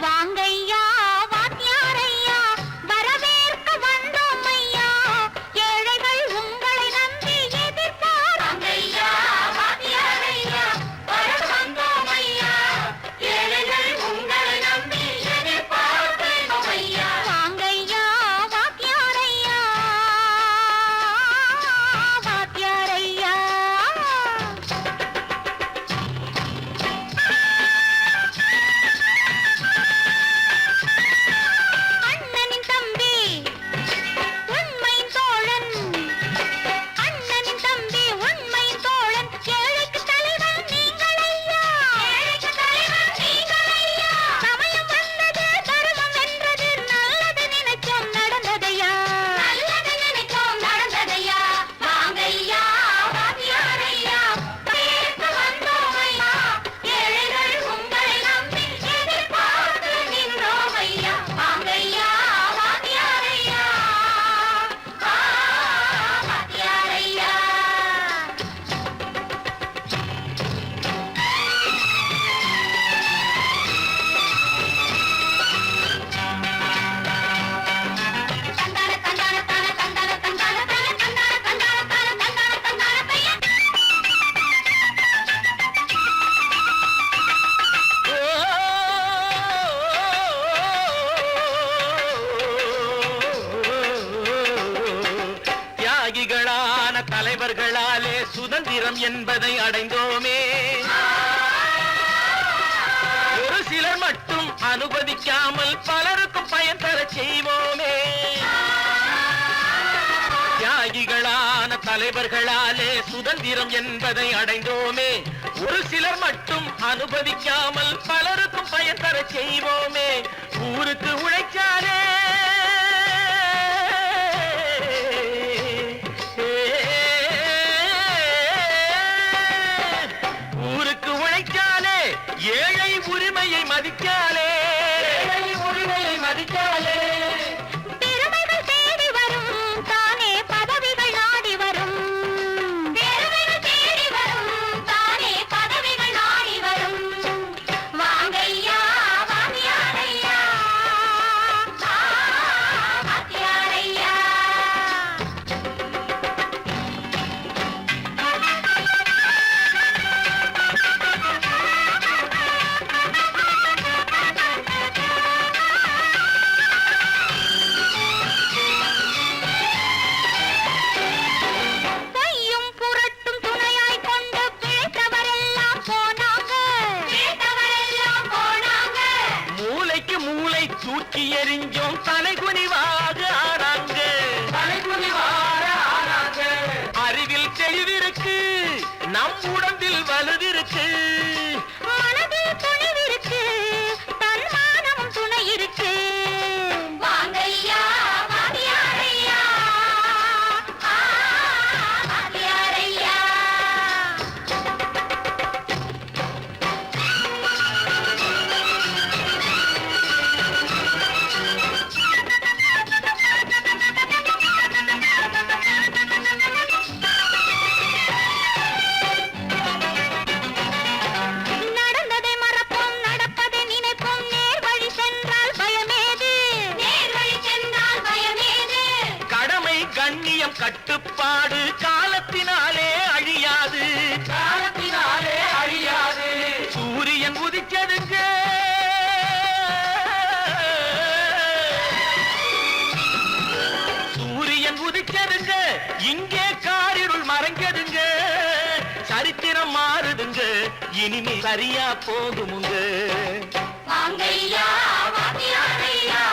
வாங்கையா வாத்தியாரையா வரவேற்க வந்தோம் ஐயா ஏழைகள் உங்களை நம்பி எதிர்பார் வாங்கையா வாத்தியாரையா வர வந்தோம் ஐயா ஏழைகள் உங்களை நம்பி எதிர்பார்க்கிறோம் ஐயா வாங்கையா வாத்தியாரையா வாத்தியாரையா தலைவர்களாலே சுதந்திரம் என்பதை அடைந்தோமே ஒரு சிலர் மட்டும் அனுமதிக்காமல் பலருக்கும் பயன் தர செய்வோமே தியாகிகளான தலைவர்களாலே சுதந்திரம் என்பதை அடைந்தோமே ஒரு சிலர் மட்டும் அனுமதிக்காமல் பலருக்கும் பயன் தர செய்வோமே ஊருக்கு உழைச்சாலே ஏழை உரிமையை மதிக்காலே பெருமைகள் தேடி வரும் தானே பதவிகள் நாடி வரும் பெருமைகள் தேடி வரும் தானே பதவிகள் நாடி வரும் வாங்கையா வாத்தியாரையா வாத்தியாரையா தூக்கி எறிஞ்சோம் தலைகுனிவாக ஆனாங்க அறிவில் தெளிவிருக்கு நம் உடம்பில் வலுவிருக்கு மனதில் துணிவிருக்கு தன்மானம் துணை இருக்கு வாங்கையா வாத்தியாரையா வாத்தியாரையா கட்டுப்பாடு காலத்தினாலே அழியாது சூரியன் உதிச்சதுங்க இங்கே காரிருள் மறைஞ்சதுங்க சரித்திரம் மாறுதுங்க இனிமே சரியா போகுமுங்க வாங்கையா வாத்தியாரையா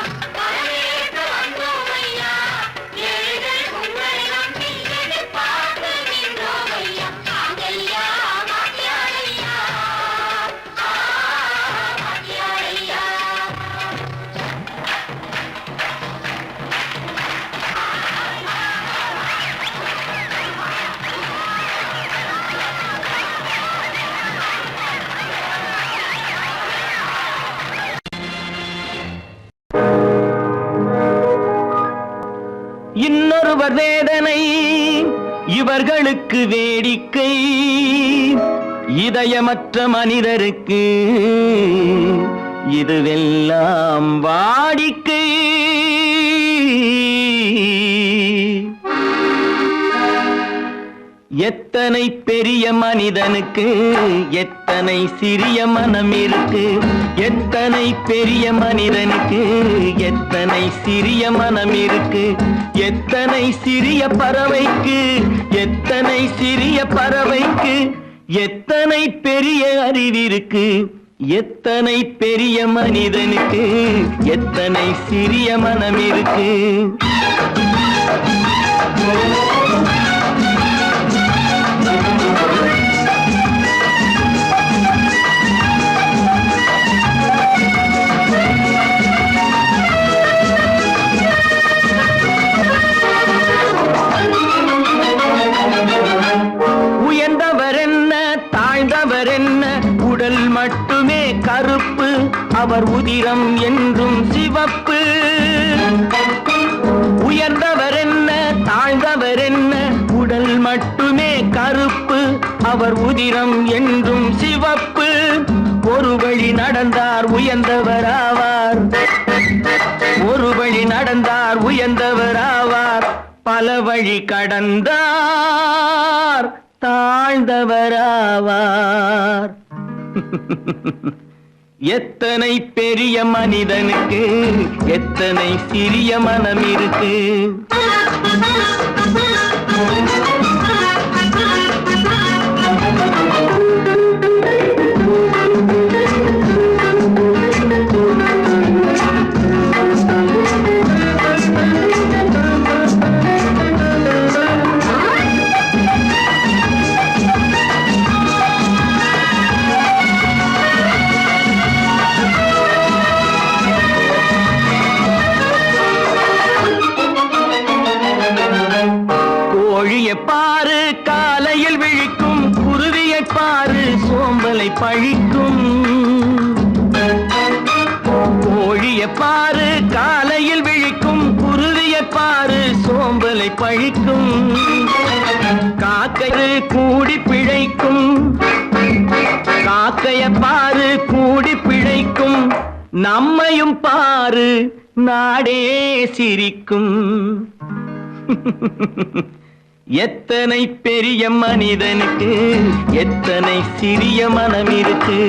இன்னொருவர் வேதனை இவர்களுக்கு வேடிக்கை இதயமற்ற மனிதருக்கு இதுவெல்லாம் வாடிக்கை. எத்தனை பெரிய மனிதனுக்கு எத்தனை சிறிய மனம் இருக்கு. எத்தனை பெரிய மனிதனுக்கு எத்தனை சிறிய மனம் இருக்கு. எத்தனை சிறிய பறவைக்கு எத்தனை சிறிய பறவைக்கு எத்தனை பெரிய அறிவிருக்கு. எத்தனை பெரிய மனிதனுக்கு எத்தனை சிறிய மனம் இருக்கு. உயர்ந்தவர் என்ன தாழ்ந்தவர் என்ன உடல் மட்டுமே கருப்பு அவர் உதிரம் என்றும் சிவப்பு. உயர்ந்தவர் என்ன தாழ்ந்தவர் என்ன உடல் மட்டுமே கருப்பு அவர் உதிரம் என்றும் சிவப்பு. ஒரு வழி நடந்தார் உயர்ந்தவராவார். ஒரு வழி நடந்தார் உயர்ந்தவராவார். பல வழி கடந்தார் தாழ்ந்தவராவார். எத்தனை பெரிய மனிதனுக்கு எத்தனை சிறிய மனம் இருக்கு. கோழியை பாரு காலையில் விழிக்கும், குருவியை பாரு சோம்பலை பழிக்கும். கோழியை பாரு காலையில் விழிக்கும், குருவியை பாரு சோம்பலை பழிக்கும். காக்கை கூடி பிழைக்கும், காக்கைய பாரு கூடி பிழைக்கும். நம்மையும் பாரு நாடே சிரிக்கும். எத்தனை பெரிய மனிதனுக்கு எத்தனை சிறிய மனம் இருக்கு.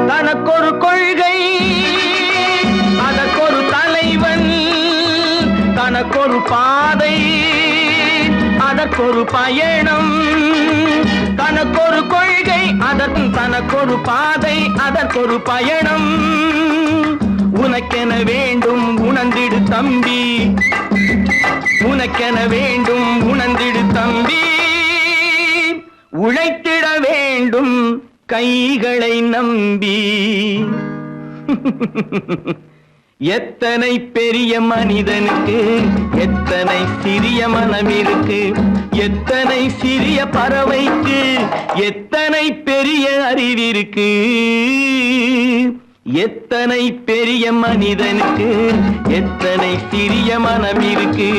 தனக்கொரு கொள்கை அதற்கொரு தலைவன், தனக்கொரு பாதை அதற்கொரு பயணம். தனக்கொரு கொள்கை தனக்கொரு பாதை அதற்கொரு பயணம். உனக்கென வேண்டும் உணர்ந்திடு தம்பி, உனக்கென வேண்டும் உணர்ந்திடு தம்பி. உழைத்திட வேண்டும் கைகளை நம்பி. எத்தனை பெரிய மனிதனுக்கு எத்தனை சிறிய மனம் இருக்கு. எத்தனை சிறிய பறவைக்கு எத்தனை பெரிய அறிவிருக்கு. எத்தனை பெரிய மனிதனுக்கு எத்தனை சிறிய மனம் இருக்கு.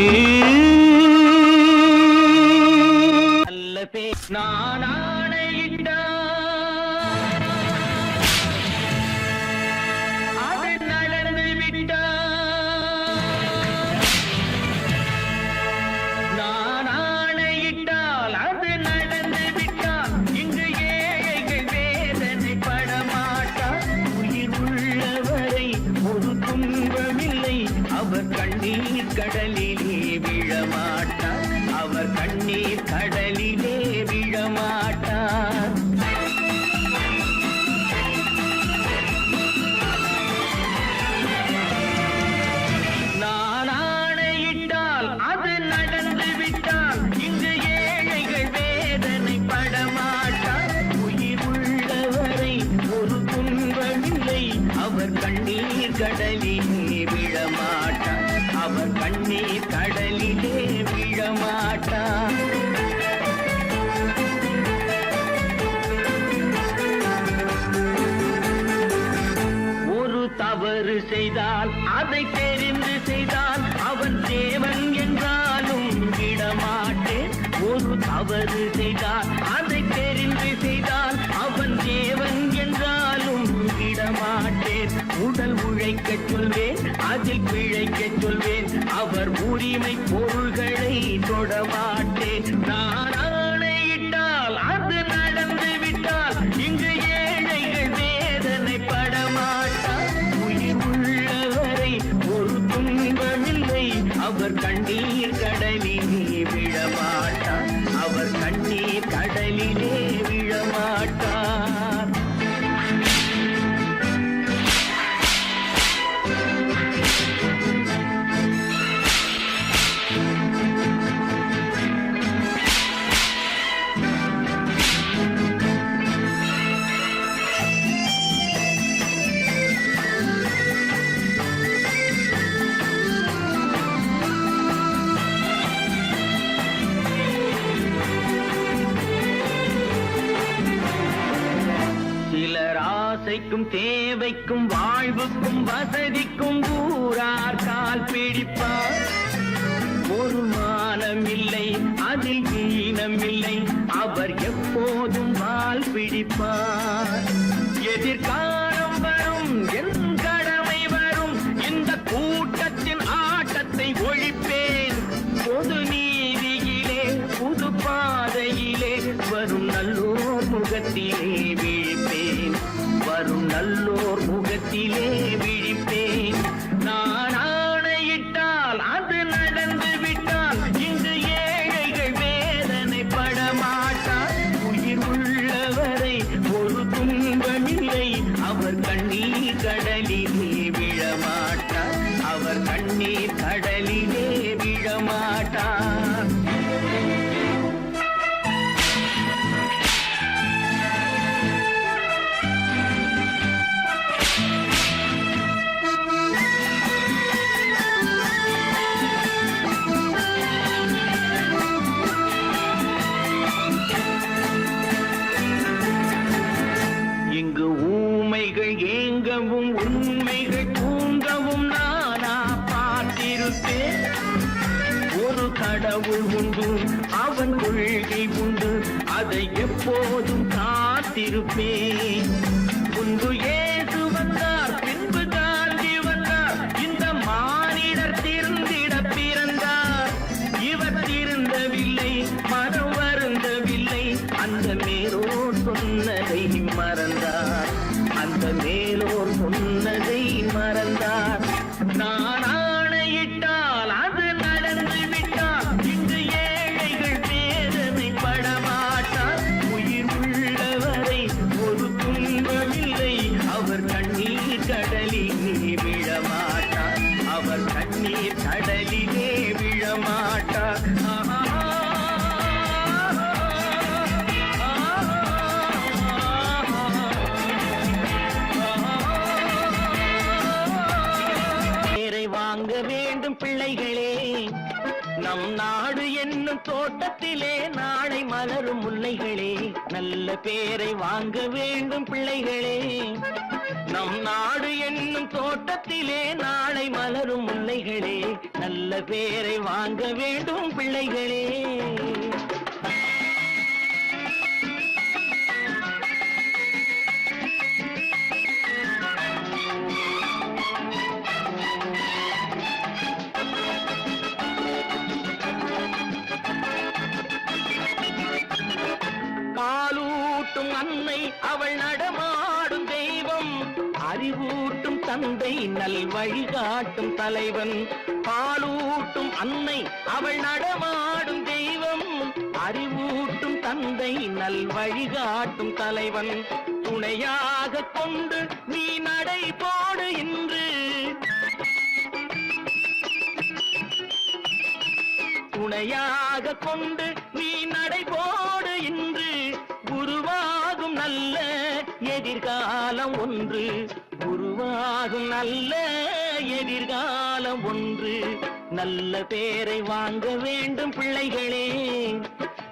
நான் ஆணையிட்டால் அது நடந்து விட்டால். நான் ஆணையிட்டால் அது நடந்து விட்டால். இங்கு ஏழைகள் வேதனை படமாட்டார். உயிர் உள்ளவரை ஒரு துன்பமில்லை. அவர் கண்ணீர் கடலிலே விழமாட்டார். அவர் கண்ணீர் கடலிலே விழமாட்டார். நான் ஆணையிட்டால் அது நடந்து விட்டால். இங்கு ஏழைகள் வேதனை படமாட்டார். உயிர் உள்ளவரை ஒரு துன்பமில்லை. அவர் கண்ணீர் கடலிலே விழமாட்டார். அவர் கண்ணீர் கடலிலே செய்தால் அதை தெரிந்து செய்தால் அவன் தேவன் என்றாலும் விடமாட்டேன். ஒரு தவறு செய்தால் அதை தெரிந்து செய்தால் அவன் தேவன் என்றாலும் விடமாட்டேன். உடல் உழைக்கச் சொல்வேன், அதில் பிழைக்கச் சொல்வேன், அவர் உரிமை பொருள்களை தொடமாட்டேன். நான் ஆணையிட்டால் அது நடந்து விட்டால் இங்கு ஏழைகள் வேதனை படமாட்டார். உயிர் உள்ளவரை ஒரு துன்பமில்லை, அவர் கண்ணீர் கடலிலே விழமாட்டார். அவர் கண்ணீர் கடலிலே விழமாட்டார். ஆசைக்கும் தேவைக்கும் வாழ்வுக்கும் வசதிக்கும் ஊரார் கால் பிடிப்பார். ஒரு மானம் இல்லை, அதில் ஈனம் இல்லை, அவர் எப்போதும் வால் பிடிப்பார். எதிர்காலம் வரும், என் கடமை வரும், இந்த கூட்டத்தின் ஆட்டத்தை ஒழிப்பேன். பொது நீதியிலே புது பாதையிலே வரும் நல்லோர் முகத்திலே விழிப்பேன். வரும் நல்லோர் முகத்திலே விழிப்பேன். நான் ஆணையிட்டால் அது நடந்து விட்டால் இங்கு ஏழைகள் வேதனை படமாட்டார். உயிர் உள்ளவரை ஒரு துன்பமில்லை, அவர் கண்ணீர் கடலிலே விழமாட்டார். அவர் கண்ணீர் கடலிலே விழமாட்டார். இங்கு ஊமைகள் ஏங்கவும் உண்மைகள் தூங்கவும் நானா பார்த்திருப்பேன். ஒரு கடவுள் உண்டு, அவன் கொள்கை உண்டு, அதை எப்போதும் காத்திருப்பேன். முன்பு இயேசு வந்தார், பின்பு காந்தி வந்தார், இந்த மானிடர் திருந்திட பிறந்தார். இவர் திருந்தவில்லை, மனம் வருந்தவில்லை, அந்த மேலோர் சொன்னதை மறந்தார். அந்த மேலோர் சொன்னதை மறந்தார். நான் ஆணையிட்டால் அது நடந்து விட்டால் இங்கு ஏழைகள் வேதனை படமாட்டார். உயிர் உள்ளவரை ஒரு துன்பமில்லை, அவர் கண்ணீர் கடலிலே விழமாட்டார். அவர் கண்ணீர் கடலிலே விழமாட்டார். வாங்க வேண்டும் பிள்ளைகளே, நம் நாடு என்னும் தோட்டத்திலே நாளை மலரும் முல்லைகளே. நல்ல பேரை வாங்க வேண்டும் பிள்ளைகளே, நம் நாடு என்னும் தோட்டத்திலே நாளை மலரும் முல்லைகளே. நல்ல பேரை வாங்க வேண்டும் பிள்ளைகளே. பாலூட்டும் அன்னை அவள் நடமாடும் தெய்வம், அறிவூட்டும் தந்தை நல் வழிகாட்டும் தலைவன். பாலூட்டும் அன்னை அவள் நடமாடும் தெய்வம், அறிவூட்டும் தந்தை நல் வழிகாட்டும் தலைவன். துணையாக கொண்டு நீ நடை போடு இன்று, துணையாக கொண்டு நீ நடை போடு இன்று. உருவாகும் நல்ல எதிர்காலம் ஒன்று, உருவாகும் நல்ல எதிர்காலம் ஒன்று. நல்ல பேரை வாங்க வேண்டும் பிள்ளைகளே.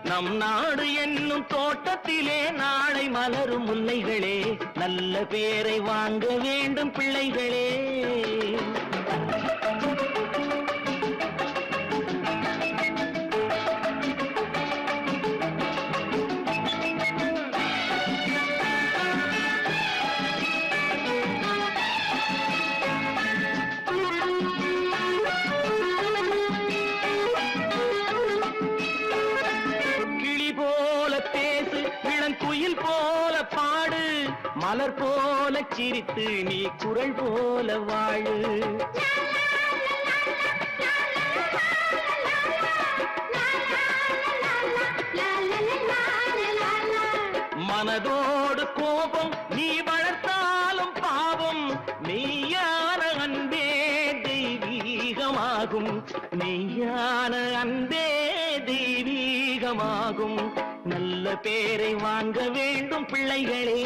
நம் நாடு என்னும் தோட்டத்திலே நாளை மலரும் முல்லைகளே. நல்ல பேரை வாங்க வேண்டும் பிள்ளைகளே. குயில் போல பாடு, மலர் போல சிரித்து நீ குரல் போல வாழு. மனதோடு கோபம் நீ வளர்த்தாலும் பாவம், மெய்யான அன்பே தெய்வீகமாகும். மெய்யான அன்பே தெய்வீகமாகும். நல்ல பேரை வாங்க வேண்டும் பிள்ளைகளே.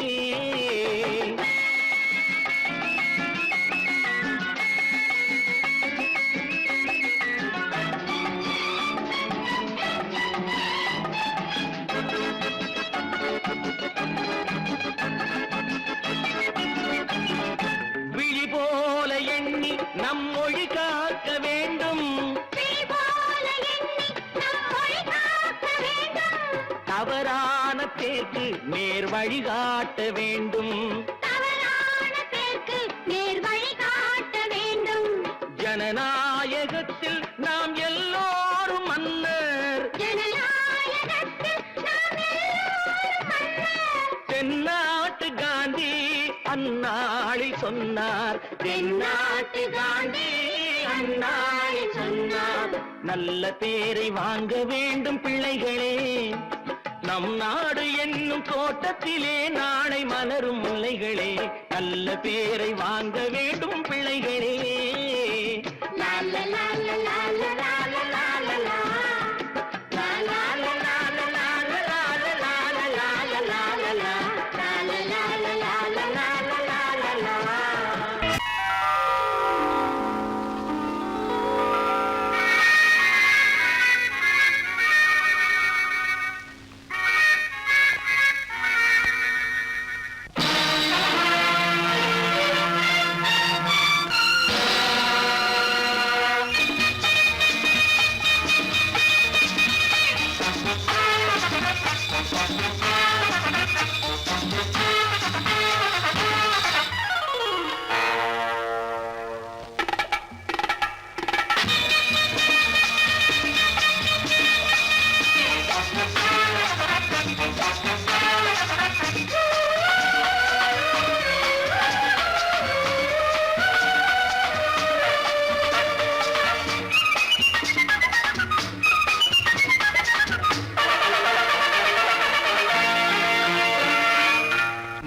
விழி போல எண்ணி நம் மொழி காக்க வேண்டும். தவறான பேருக்கு நேர் வழி காட்ட வேண்டும். ஜனநாயகத்தில் நாம் எல்லோரும் மன்னர். தென்னாட்டு காந்தி அந்நாளில் சொன்னார். தென்னாட்டு காந்தி அந்நாளில் சொன்னார். நல்ல பேரை வாங்க வேண்டும் பிள்ளைகளே. நம் நாடு என்னும் தோட்டத்திலே நாளை மலரும் முல்லைகளே. நல்ல பேரை வாங்க வேண்டும் பிள்ளைகளே.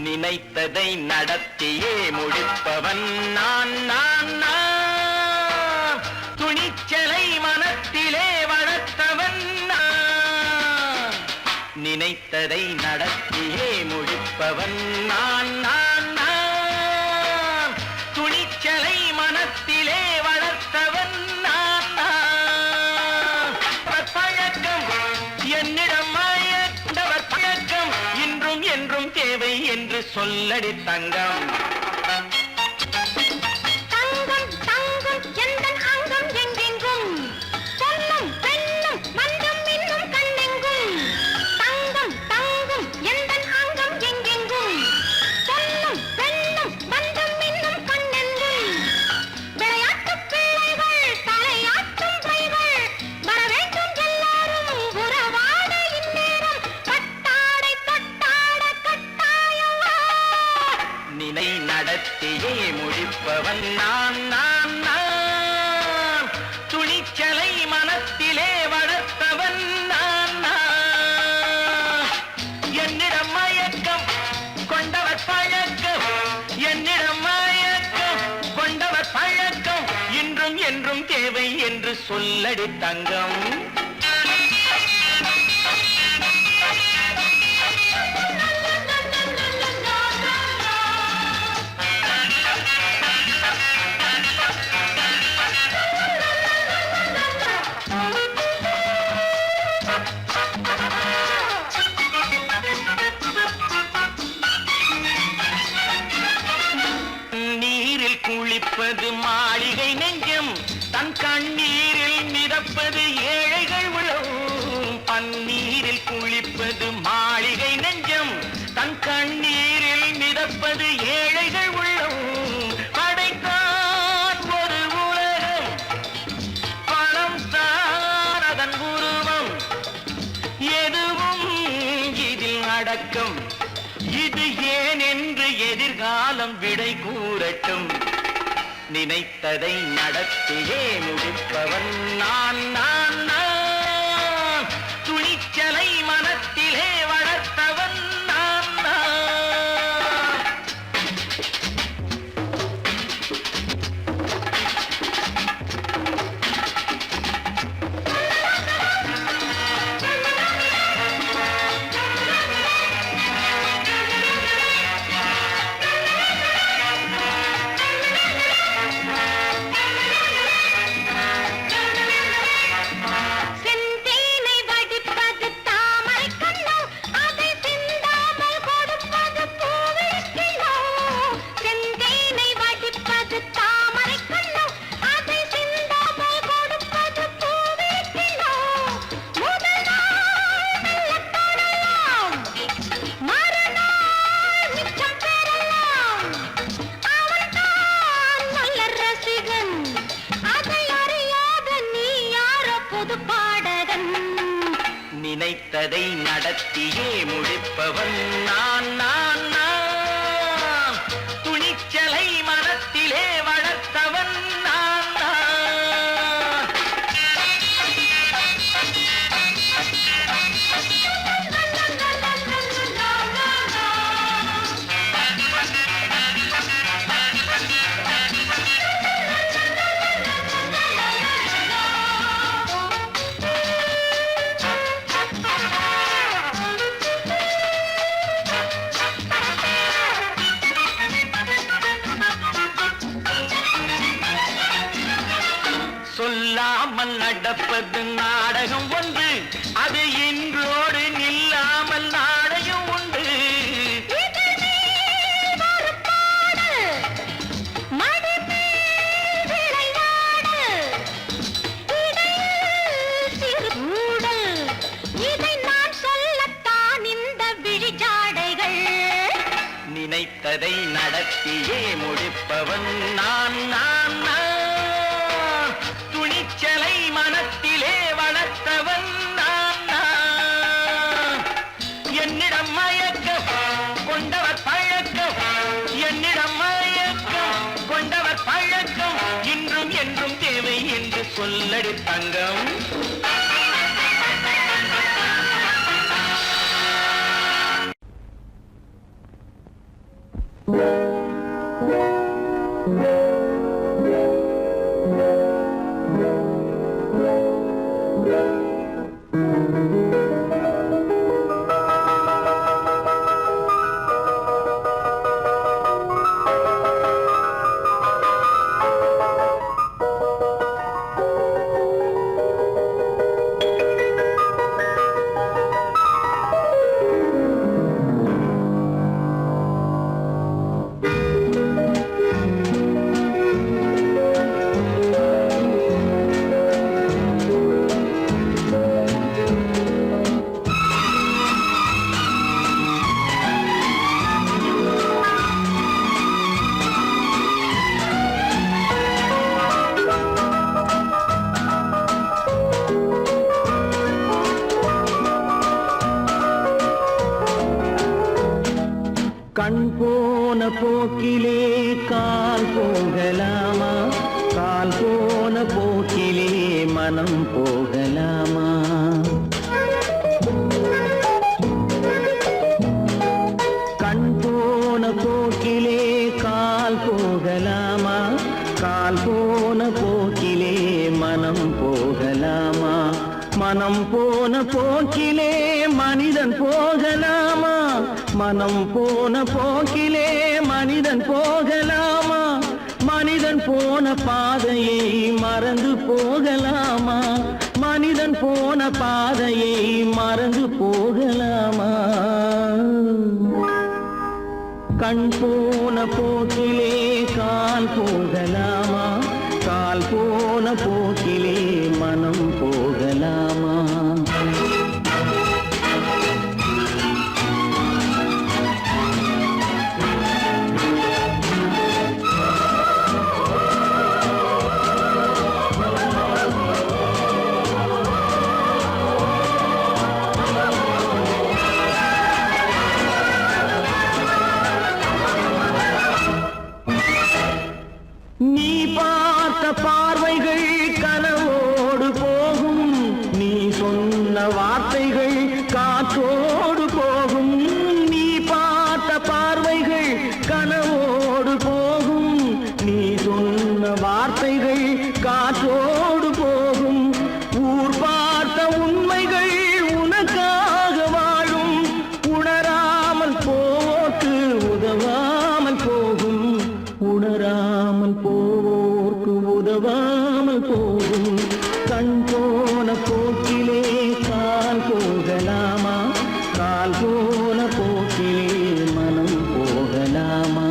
நினைத்ததை நடத்தியே முடிப்பவன் நான் நான் நான். துணிச்சலை மனத்திலே வளர்த்தவன் நான். நினைத்ததை நடத்தியே முடிப்பவன் நான் நான் நான். துணிச்சலை மனத்திலே வளர்த்தவன் நான் நான். பழக்கம் என்னிடம் மாயவர் பழக்கம் இன்றும் என்றும் தேவை என்று சொல்லடி தங்கம். தங்கம் தங்கம் எந்தன் அங்கம் எங்கெங்கும், பொன்னும் பெண்ணும் மந்தம் இன்னும் கண்ணெங்கும். தங்கம் தங்கம் எந்தன் அங்கம் எங்கெங்கும், பொன்னும் பெண்ணும் மந்தம் இன்னும் கண்ணெங்கும். விளையாட்டு பிள்ளைகள் தலையாட்டும் பைகள், வர வேண்டும் எல்லாரும் உறவாட இந்நேரம். பட்டாடை தொட்டாட கட்டாயவா. நினை நடத்தியே முடிப்பவன் நான் நான் நான். துணிச்சலை மனத்திலே வளர்த்தவன் நான் நான். என்னிடம் மயக்கம் கொண்டவர் பழக்கம், என்னிடம் மயக்கம் கொண்டவர் பழக்கம் இன்றும் என்றும் தேவை என்று சொல்லடி தங்கம். கலக்கம் இது ஏன் என்று எதிர்காலம் விடை கூறட்டும். நினைத்ததை நடத்தியே முடிப்பவன் நான் நான் நான். துணிச்சலை மனத்திலே வளர்த்தவன் நான் நான். செந்தேனை வடிப்பது தாமரை கண்ணோ, அதை சிந்தாமல் கொடுப்பது பூவிழிக்கிழோ. செந்தேனை வடிப்பது தாமரை கண்ணோ, அதை சிந்தாமல் கொடுப்பது பூவிழிக்கிழோ. முதல் நாள் மெல்லத் தொடலாம், மறுநாள் மிச்சம் பெறலாம். அவன்தான் மலர் ரசிகன், அதை அறியாத நீ யாரோ புது பாடகன். நினைத்ததை நடத்தியே முடிப்பவன் நான் நான் நான். துணிச்சலை மனத்திலே வளர்த்தவன் நான் நான். சொல்லாமல் நடப்பது நாடகம் ஒன்று, அது இன்றோடு நில்லாமல் நாடகம் உண்டு. இதழ் மேல் ஒரு பாடு, மடி மேல் விளையாடு, இடையில் சிறு ஊடல், இதை நான் சொல்லத்தான் இந்த விழிஜாடைகள். நினைத்ததை நடத்தியே முடிப்பவன் நான் நான் நான். துணிச்சலை மனத்திலே வளர்த்தவன் நான் நான். என்னிடம் மயக்கம் கொண்டவர் பழக்கம், என்னிடம் மயக்கம் கொண்டவர் பழக்கம், இன்றும் என்றும் தேவை என்று சொல்லடி தங்கம். கண் போன போக்கிலே கால் போகலாமா, கால் போன போக்கிலே மனம் போகலாமா. கண் போன போக்கிலே கால் போகலாமா, கால் போன போக்கிலே மனம் போகலாமா. மனம் போன போக்கிலே மனிதன் போகலாமா, மனம் போன போக்கிலே மனிதன் போகலாமா. மனிதன் போன பாதையை மறந்து போகலாமா, மனிதன் போன பாதையை மறந்து போகலாமா. கண் போன போக்கிலே கால் போகலாமா, கால் போன போக்கிலே மனம் போகலாமா. சொன்ன வார்த்தைகள் காற்றோடு போகும், நீ பார்த்த பார்வைகள் கனவோடு போகும். நீ சொன்ன வார்த்தைகள் காற்றோடு போகும், ஊர் பார்த்த உண்மைகள் உனக்காக வாழும். உணராமல் போக்கு உதவாமல் போகும், உணராமல் போக்கு உதவாமல் போகும். கண் போன போக்கிலே கால் போகலாமா, கால் போன போக்கிலே மனம் போகலாமா?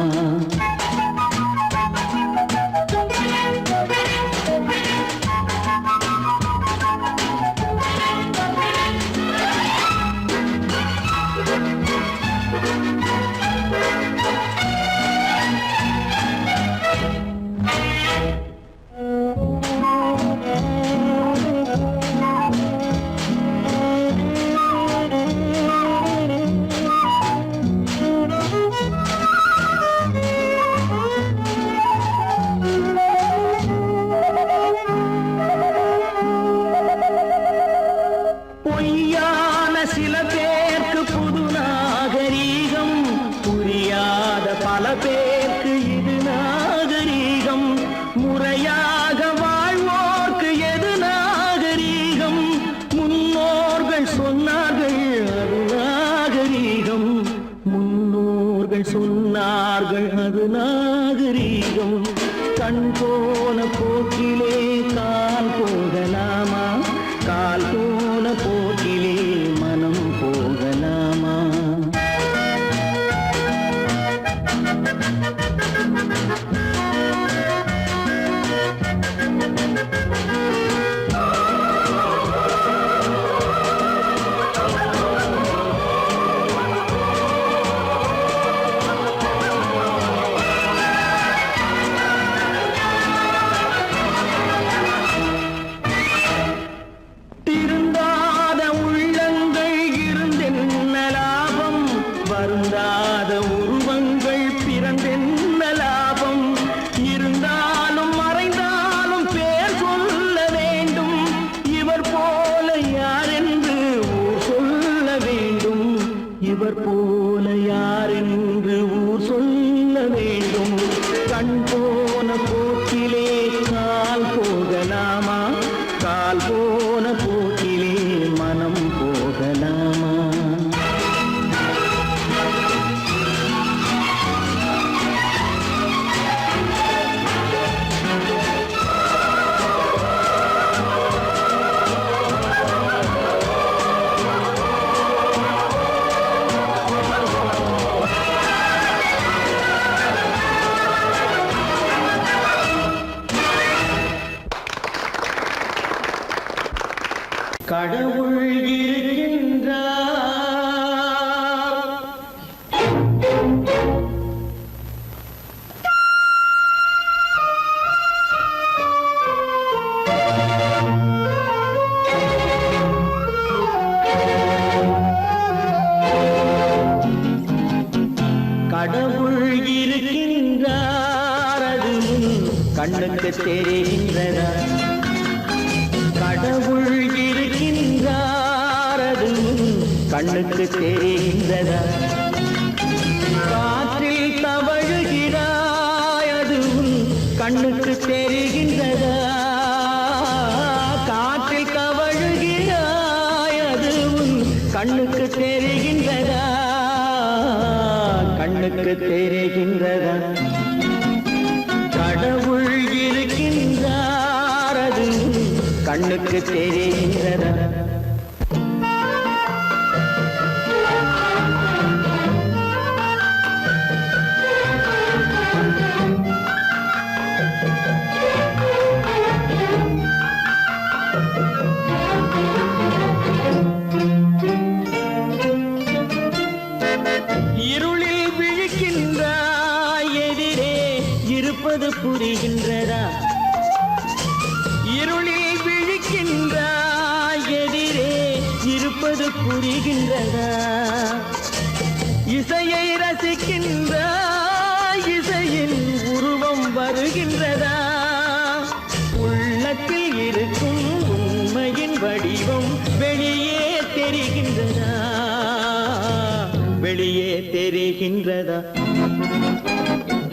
பொய்யான சில பேருக்கு புது நாகரீகம், புரியாத பல பேருக்கு இது நாகரீகம். முறையாக வாழ்வோர்க்கு எது நாகரீகம்? முன்னோர்கள் சொன்னார்கள் அது நாகரீகம், முன்னோர்கள் சொன்னார்கள் அது நாகரீகம். கண் போன போக்கிலே கால் போகலாமா, கால் போன போக்கிலே மனம் போகலாமா? திருந்தாத உள்ளங்கள் இருந்தென்ன லாபம், வருந்தாத உருவங்கள் பிறந்தென்ன லாபம்? இருந்தாலும் மறைந்தாலும் பேர் சொல்ல வேண்டும், இவர் போல யாரென்று ஊர் சொல்ல வேண்டும், இவர் போல யாரென்று ஊர் சொல்ல வேண்டும். கண் போன போக்கிலே கால் போகலாமா, கால் போன போக்கிலே மனம் போகலாமா? கடவுள் இருக்கின்றார், கடவுள் இருக்கின்றார், அது கண்ணுக்கு தெரிகின்றதா? கடவுள் இருக்கின்றார், அது கண்ணுக்கு தெரிகின்றதா? காற்றில் தவழுகிறாய், அது கண்ணுக்கு தெரிகின்றதா? காற்றில் தவழுகிறாய், அது கண்ணுக்கு தெரிகின்றதா? கண்ணுக்கு தெரிகின்றதா? கடவுள் இருக்கின்றார், அது கண்ணுக்கு தெரிகின்றதா? இருளில் விழிக்கின்றாய், எதிரே இருப்பது புரிகின்றதா? இருளில் விழிக்கின்றாய், எதிரே இருப்பது புரிகின்றதா? இசையை ரசிக்கின்றாய், இசையின் உருவம் வருகின்றதா? உள்ளத்தில் இருக்கும் உண்மையின் வடிவம் வெளியே தெரிகின்றதா, வெளியே தெரிகின்றதா?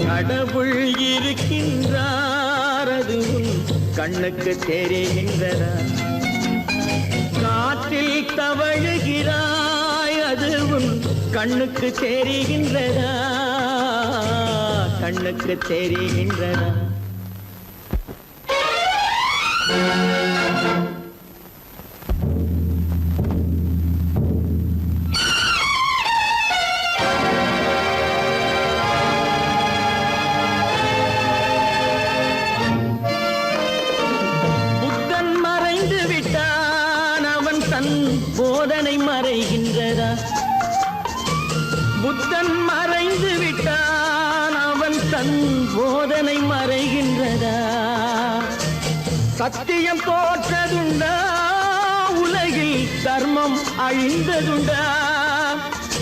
கடவுள் இருக்கின்றார் அதுவும் கண்ணுக்கு தெரிகின்றதா? காற்றில் தவழுகிறாய் அதுவும் கண்ணுக்கு தெரிகின்றதா, கண்ணுக்கு தெரிகின்றதா? புத்தன் மறைந்து விட்டான், அவன் தன் போதனை மறைகின்றதா? புத்தன் மறைந்து விட்டான், அவன் தன் போதனை மறைகின்றதா? சத்தியம் தோற்றதுண்டா, உலகில் தர்மம் அழிந்ததுண்டா?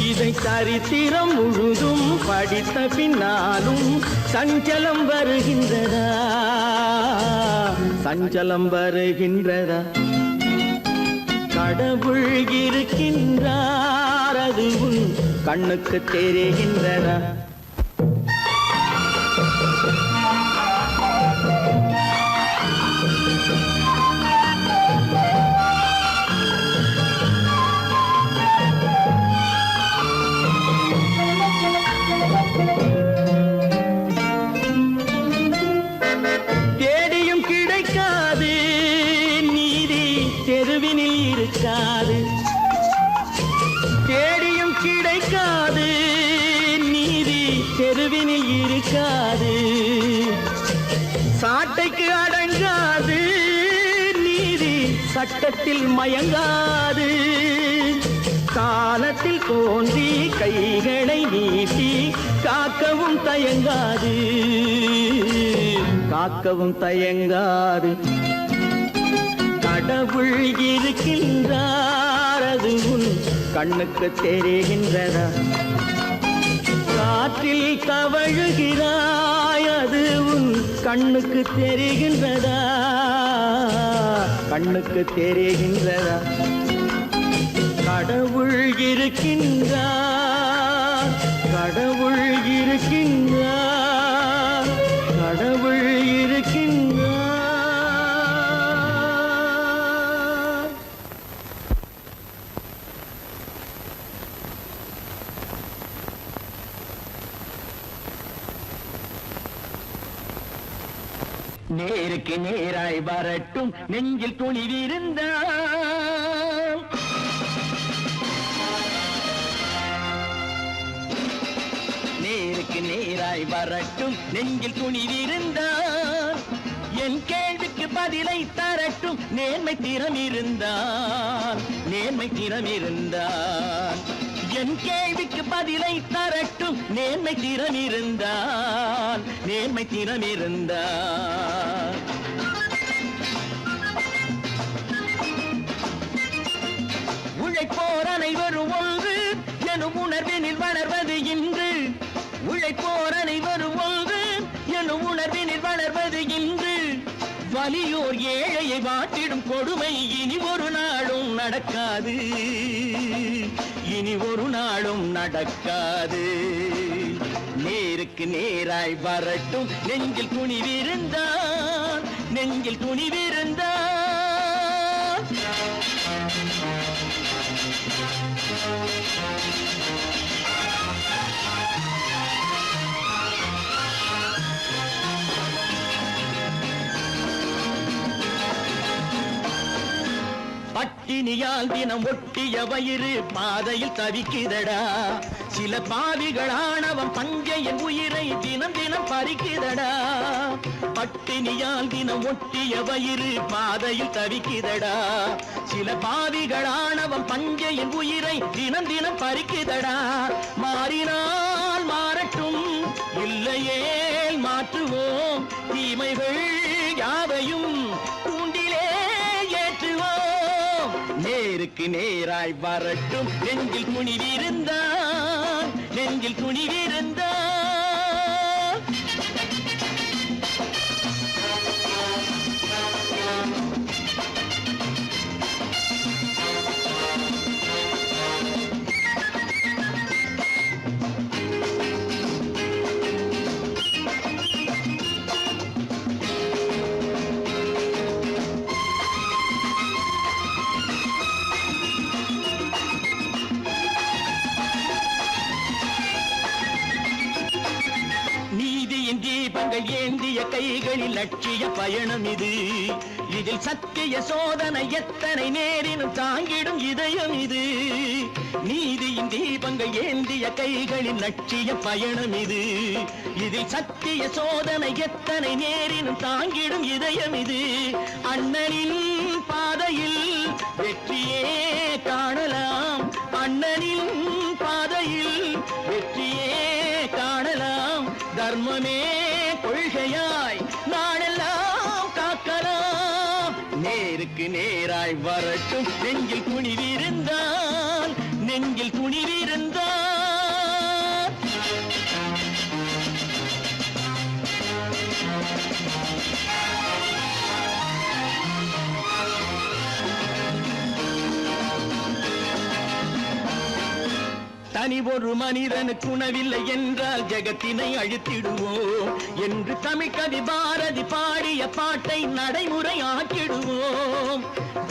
இதை சரித்திரம் முழுதும் படித்த பின்னாலும் சஞ்சலம் வருகின்றதா, சஞ்சலம் வருகின்றதா? கடவுள் இருக்கின்றார் அதுவும் கண்ணுக்கு தெரிகின்றதா? தேடியும் கிடைக்காது நீதி தெருவினில் இருக்காது, தேடியும் கிடைக்காது நீதி தெருவினில் இருக்காது. சாட்டைக்கு அடங்காது நீதி சட்டத்தில் மயங்காது. காலத்தில் தோன்றி கைகளை நீட்டி காக்கவும் தயங்காது, காக்கவும் தயங்காது. கடவுள் இருக்கின்றார் அதுவும் கண்ணுக்கு தெரிகின்றதா? காற்றில் தவழுகிறாய் அதுவும் கண்ணுக்கு தெரிகின்றதா, கண்ணுக்கு தெரிகின்றதா? கடவுள் இருக்கின்றார், கடவுள் இருக்கின்றார், கடவுள் இருக்கின்றார். நேருக்கு நேராய் வரட்டும் நெஞ்சில் துணிவிருந்தால், நேருக்கு நேராய் வரட்டும் நெஞ்சில் துணிவிருந்தால், என் கேள்விக்கு பதிலை தரட்டும் நேர்மை திறம் இருந்தால், நேர்மை திறம் இருந்தால். என் கேள்விக்கு பதிலை தரட்டும் நேர்மை திறம் இருந்தால், நேர்மை திறம் இருந்தால். உழைப்போர் அனைவரும் ஒன்று எனும் உணர்வினில் வளர்வது இன்று, உழைப்போர் அனைவரும் ஒன்று எனும் உணர்வினில் வளர்வது இன்று. வலியோர் ஏழையை வாட்டிடும் கொடுமை இனி ஒரு நாளும் நடக்காது, இனி ஒரு நாளும் நடக்காது. நேருக்கு நேராய் வரட்டும் நெஞ்சில் துணிவிருந்தால், நெஞ்சில் துணிவிருந்தால். பட்டினியால் தினம் ஒட்டிய வயிறு பாதையில் தவிக்குதடா, சில பாவிகளானவன் பஞ்சையின் உயிரை தினம் தினம் பறிக்குதடா. பட்டினியால் தினம் ஒட்டிய வயிறு பாதையில் தவிக்குதடா, சில பாவிகளானவன் பஞ்சையின் உயிரை தினம் தினம் பறிக்குதடா. மாறினால் மாறட்டும் இல்லையே மாற்றுவோம், தீமைகள் யாவையும் கூண்டிலே ஏற்றுவோம். நேருக்கு நேராய் வரட்டும் நெஞ்சில் துணிவிருந்தால், நெஞ்சில் துணிவிருந்தால். தீபங்கள் ஏந்திய கைகளில் லட்சிய பயணம் இது. இதில் சத்திய சோதனை எத்தனை நேரினும் தாங்கிடும் இதயம் இது. நீதியின் தீபங்கள் ஏந்திய கைகளில் லட்சிய பயணம் இது. இதில் சத்திய சோதனை எத்தனை நேரினும் தாங்கிடும் இதயம் இது. அண்ணனின் பாதையில் வெற்றியே காணலாம். அண்ணனின் பாதையில் வெற்றியே காணலாம். தர்மமே கொள்கையாய் நாடெல்லாம் காக்கலாம். நேருக்கு நேராய் வரட்டும் நெஞ்சில் துணிவிருந்தான், நெஞ்சில் துணிவிருந்தான். தனி ஒரு மனிதனுக்கு உணவில்லை என்றால் ஜெகத்தினை அழித்திடுவோம் என்று தமிழ் கவி பாரதி பாடிய பாட்டை நடைமுறையாக்கிடுவோம்.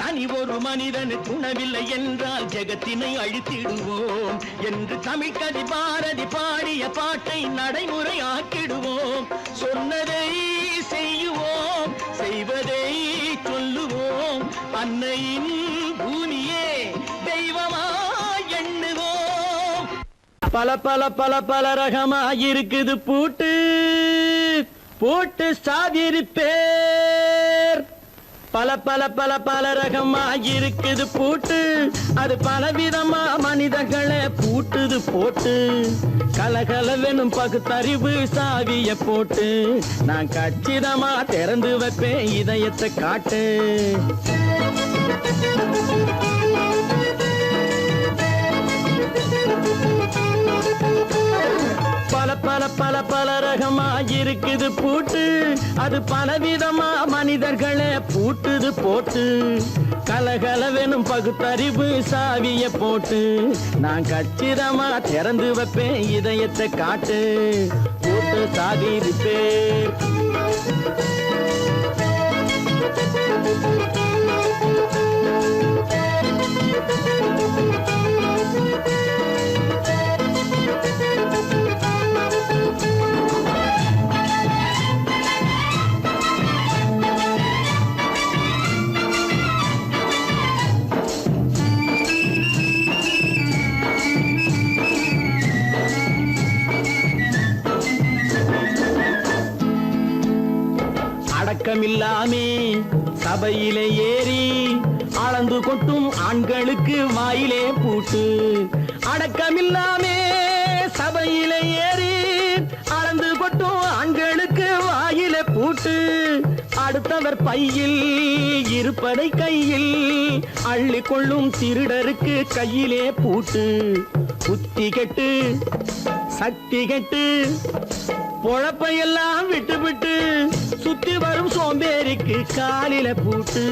தனி ஒரு மனிதனுக்கு உணவில்லை என்றால் ஜெகத்தினை அழித்திடுவோம் என்று தமிழ் கவி பாரதி பாடிய பாட்டை நடைமுறையாக்கிடுவோம். சொன்னதை செய்யுவோம், செய்வதை சொல்லுவோம். அன்னையின் பூமியே தெய்வமா எண்ணுவோம். பல பல பல பல ரகமாயிருக்குது பூட்டு, பூட்டு சாதிருப்பேர். பல பல பல பல ரகமாயிருக்குது பூட்டு, அது பலவிதமா மனிதர்களை பூட்டுது போட்டு. கலகலவெனும் பகுத்தறிவு சாவிய போட்டு நான் கச்சிதமா திறந்து வைப்பேன் இதயத்தை காட்டு. பல பல பல பல ரகமாயிருக்குது பூட்டு, அது பலவிதமா மனிதர்களை பூட்டுது போட்டு. கலகலவெனும் பகுத்தறிவு சாவிய போட்டு நான் கச்சிதமா திறந்து வைப்பேன் இதயத்தை காட்டு. பூட்டு சாதிருப்பேன். அடக்கமில்லாமே சபையிலே ஏறி அளந்து கொட்டும் ஆண்களுக்கு வாயிலே பூட்டு. அடக்கமில்லாமே சபையிலே ஏறி அளந்து கொட்டும் ஆண்களுக்கு வாயிலே பூட்டு. அடுத்தவர் பையில் இருப்பதை கையில் அள்ளி கொள்ளும் திருடருக்கு கையிலே பூட்டு. புத்தி கெட்டு சக்தி கெட்டு பொழப்பையெல்லாம் விட்டு விட்டு சுத்தி வரும் சோம்பேறிக்கு காலில பூட்டு.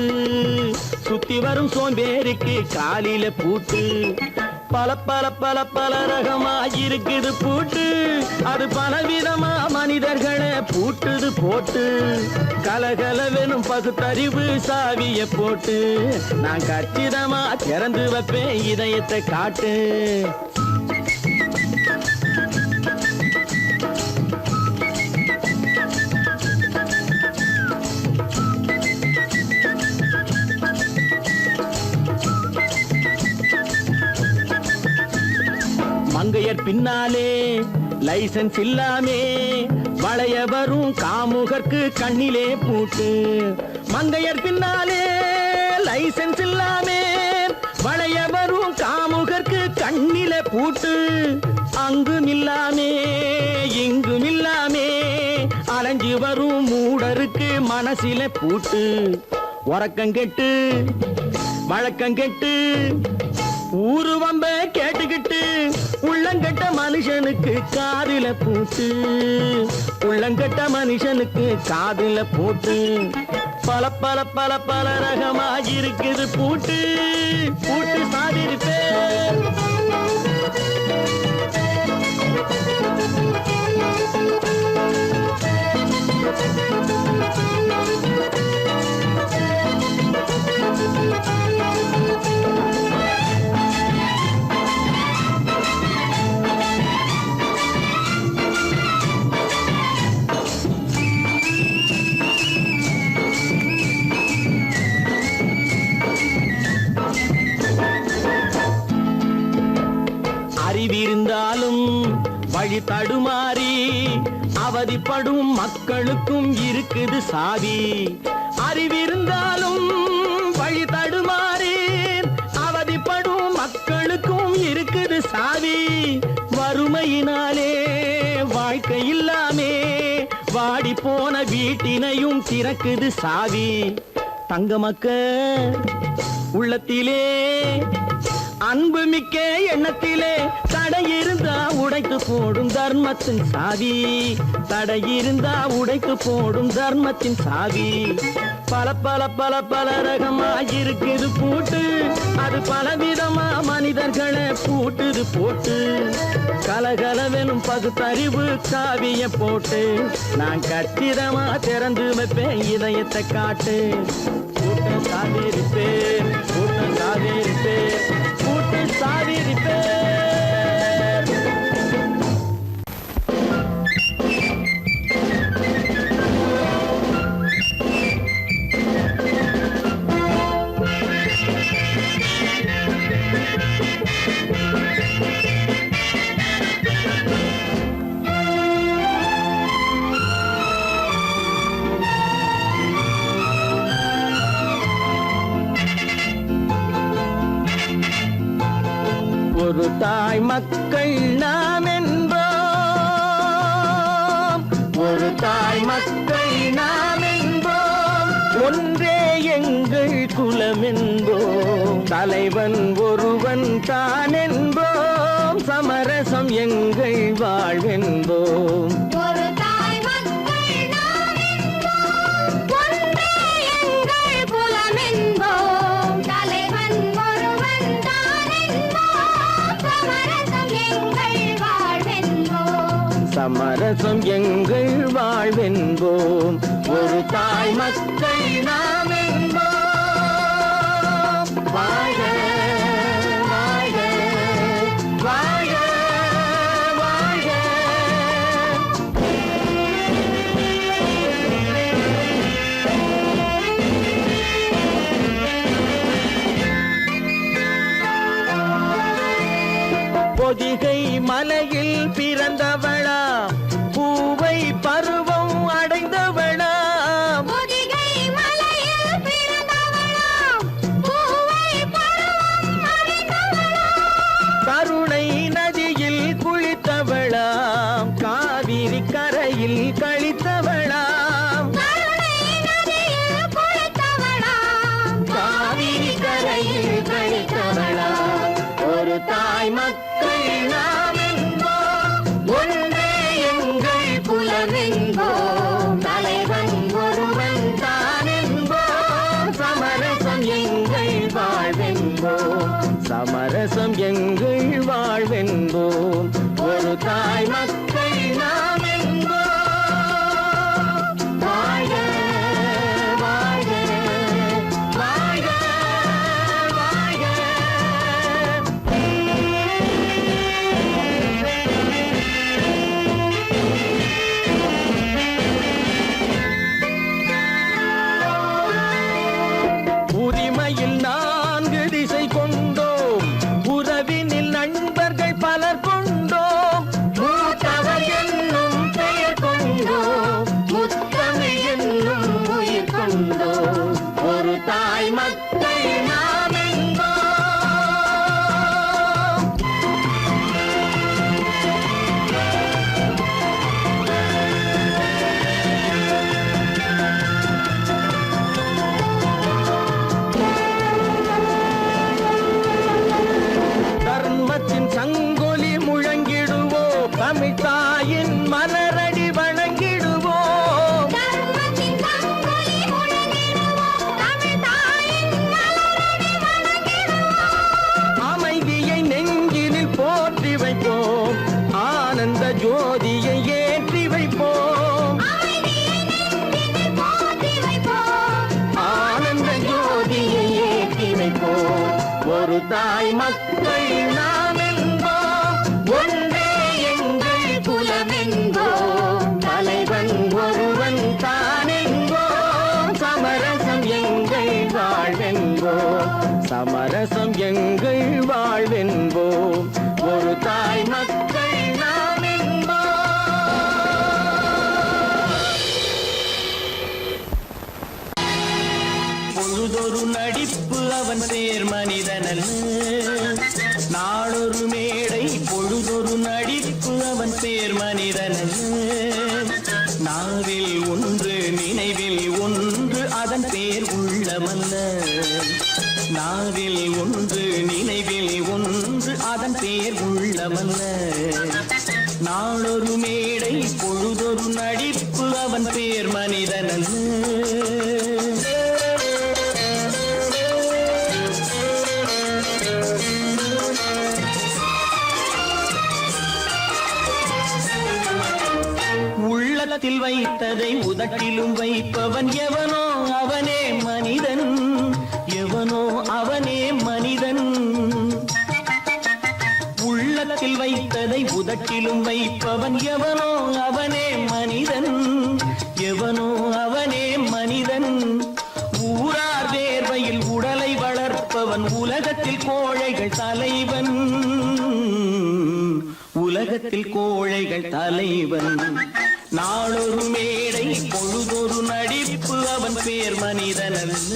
சுத்தி வரும் சோம்பேறிக்கு காலில பூட்டு. பல பல பல பல ரகமாயிருக்குது பூட்டு, அது பலவிதமா மனிதர்களை பூட்டுது போட்டு. கலகலவெனும் பகுத்தறிவு சாவிய போட்டு நான் கச்சிதமா திறந்து வைப்பேன் இதயத்தை காட்டு. மங்கையர் பின்னாலே லைசன்ஸ் இல்லாமே வளைய வரும் காமுகர்க்கு கண்ணிலே பூட்டு. மங்கையர் பின்னாலே லைசன்ஸ் இல்லாமே வளைய வரும் காமுகர்க்கு கண்ணிலே பூட்டு. அங்கும் இல்லாமே இங்கும் இல்லாமே அலைஞ்சு வரும் மூடருக்கு மனசிலே பூட்டு. உறக்கங்கெட்டு வழக்கங்கெட்டு ஊரு வம்ப கேட்டுக்கிட்டு உள்ளங்கட்ட மனுஷனுக்கு காதில பூட்டு. உள்ளங்கட்ட மனுஷனுக்கு காதில பூட்டு. பல பல பல பல ரகமாயிருக்குது பூட்டு, பூட்டு சாதிருப்பேன். வழி தடுமாறி அவதிப்படும் மக்களுக்கும் இருக்குது சாவி. அறிவிருந்தாலும் வழி தடுமாறி அவதிப்படும் மக்களுக்கும் இருக்குது சாவி. வறுமையினாலே வாழ்க்கை இல்லாமே வாடி போன வீட்டினையும் திறக்குது சாவி. தங்க மக்க உள்ளத்திலே அன்பு மிக்க எண்ணத்திலே தடை இருந்தா உடைத்து போடும் தர்மத்தின் சாவி. தடை இருந்தா உடைத்து போடும் தர்மத்தின் சாவி. பல பல பல பல ரகமா இருக்குது பூட்டு, அது பலவிதமா மனிதர்களை பூட்டுது போட்டு. கலகலவெனும் பகுத்தறிவு காவிய போட்டு நான் கச்சிதமா திறந்து வைப்பேன் இதயத்தை காட்டு. கூட்டம் சாதிருப்பேன், கூட்டம் சாதிருப்பேன், கூட்டம் சாதிருப்பேன். ஒரு தாய் மக்கள் நாம் என்போம், ஒரு தாய் மக்கள் நாம் என்போம், ஒன்றே எங்கள் குலம் என்போம். தலைவன் ஒருவன் தான் என்போம், சமரசம் எங்கள் வாழ்வென்போம். சமரசம் எங்கள் வாழ்வென்போம். ஒரு தாய் மக்கள் நாம் என்போம். வாழ்க வாழ்க வாழ்க வாழ்க. பொதிகை மலையில் பிறந்தவளா, பூவை பருவம் அடைந்தவளா. பொதிகை மலையில் பிறந்தவளா, பூவை பருவம் அடைந்தவளா. கருணை நதியில் குளித்தவளா, காவிரி கரையில் கழித்தவளா. கருணை நதியில் குளித்தவளா, காவிரி கரையில் கழித்தவளா. ஒரு தாய் மக்கள் நாம் என்போம், ஒன்றே எங்கள் குலம் என்போம். தலைவன் ஒருவன் தான் என்போம், சமரசம் எங்கள் வாழ்வென்போம். சமரசம் எங்கள் வாழ்வென்போம். ஒரு தாய் மக்கள் நாம் என்போம். வாழ்க வாழ்க வாழ்க வாழ்க. உரிமையில் 4 திசை கொண்டோம், உறவினில் நண்பர்கள் பலர் கொண்டோம். மூத்தவர் என்னும் பெயர் கொண்டோம், முத்தமிழ் என்னும் உயிர் கொண்டோம். ஒரு தாய் மக்கள் நாம் என்போம். தர்மத்தின் சங்கொலி முழங்கிடுவோம், தமிழ் தாயின் மலரடி வணங்கிடுவோம். தர்மத்தின் சங்கொலி முழங்கிடுவோம், தமிழ் தாயின் மலரடி வணங்கிடுவோம். அமைதியை நெஞ்சினில் போற்றி வைப்போம், ஆனந்த ஜோதியை ஏற்றி வைப்போம். அமைதியை நெஞ்சினில் போற்றி வைப்போம், ஆனந்த ஜோதியை ஏற்றி வைப்போம். ஒரு தாய் மக்கள் நாம் என்போம், ஒன்றே எங்கள் குலம் என்போம். தலைவன் ஒருவன் தான் என்போம், சமரசம் எங்கள் வாழ்வென்போம். சமரசம் எங்கள் வாழ்வென்போம். ஒரு தாய் மக்கள் நாம் என்போம். மனிதனல்ல. நாளொரு மேடை பொழுதொரு நடிப்பு அவன் பேர் மனிதனல்ல. நாவில் ஒன்று நினைவில் ஒன்று அதன் பேர் உள்ளமல்ல. நாவில் ஒன்று நினைவில் ஒன்று அதன் பேர் உள்ளமல்ல. நாளொரு மேடை பொழுதொரு நடிப்பு அவன் பேர் மனிதனல்ல. உள்ளத்தில் வைத்ததை உதட்டிலும் வைப்பவன் எவனோ அவனே மனிதன். எவனோ அவனே மனிதன். உள்ளத்தில் வைத்ததை உதட்டிலும் வைப்பவன் எவனோ அவனே மனிதன். எவனோ அவனே மனிதன். ஊரார் வேர்வையில் உடலை வளர்ப்பவன் உலகத்தில் கோழைகள் தலைவன். உலகத்தில் கோழைகள் தலைவன். நாளொரு மேடை பொழுதொரு நடிப்பு அவன் பேர் மனிதனல்ல.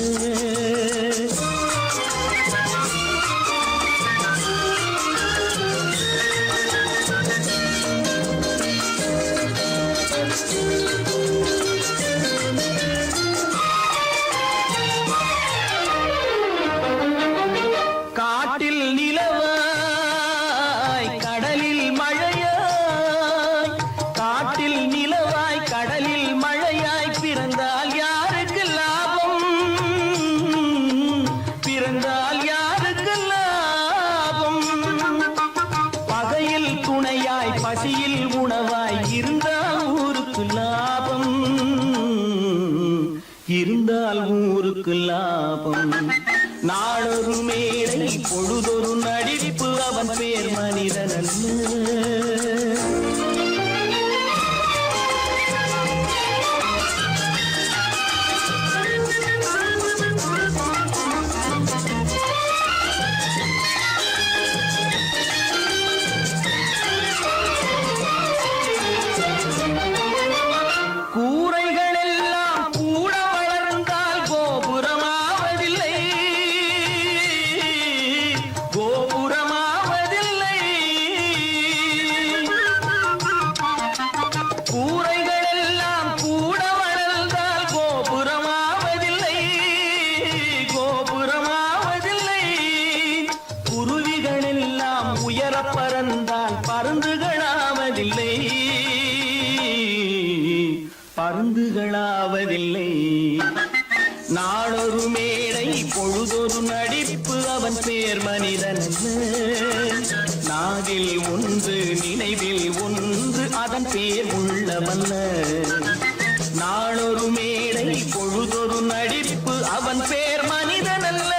காட்டில் நிலவாய் கடலில் மழையாய். காட்டில் நிலவாய் கடலில் மழையாய் பிறந்தால் யாருக்கு லாபம்? பிறந்தால் யாருக்கு லாபம்? பகையில் துணையாய் பசியில் உணவாய் இருந்தால் ஊருக்கு லாபம். இருந்தால் ஊருக்கு லாபம். நாளொரு மேடை பொழுதொரு நடிப்பு அவன் பேர் மனிதனல்ல. கூரைகள் எல்லாம் கூட வளர்ந்தால் கோபுரமாவதில்லை. கோபுரமாவதில்லை. கூரைகள் எல்லாம் கூட வளர்ந்தால் கோபுரமாவதில்லை. கோபுரமாவதில்லை. குருவிகள் எல்லாம் உயர பறந்தால் பருந்துகளாவதில்லை. பருந்துகளாவதில்லை. நாளொரு மேடை பொழுதொரு நடிப்பு அவன் பேர் மனிதனல்ல. நாவில் ஒன்று நினைவில் ஒன்று அதன் பேர் உள்ளமல்ல. நாளொரு மேடை பொழுதொரு நடிப்பு அவன் பேர் மனிதனல்ல.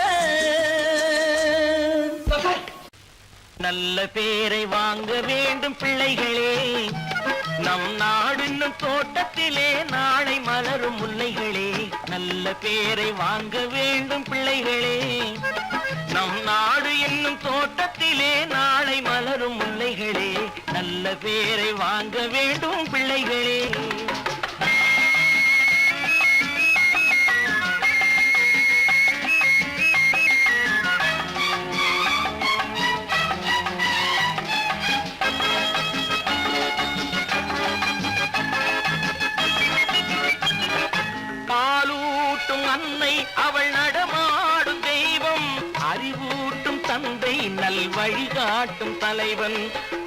நல்ல பேரை வாங்க வேண்டும் பிள்ளைகளே. நம் நாடு என்னும் தோட்டத்திலே நாளை மலரும் முல்லைகளே. நல்ல பேரை வாங்க வேண்டும் பிள்ளைகளே. நம் நாடு என்னும் தோட்டத்திலே நாளை மலரும் முல்லைகளே. நல்ல பேரை வாங்க வேண்டும் பிள்ளைகளே. பாலூட்டும் அன்னை அவள் நடமாடும் தெய்வம். அறிவூட்டும் தந்தை நல் வழிகாட்டும் தலைவன்.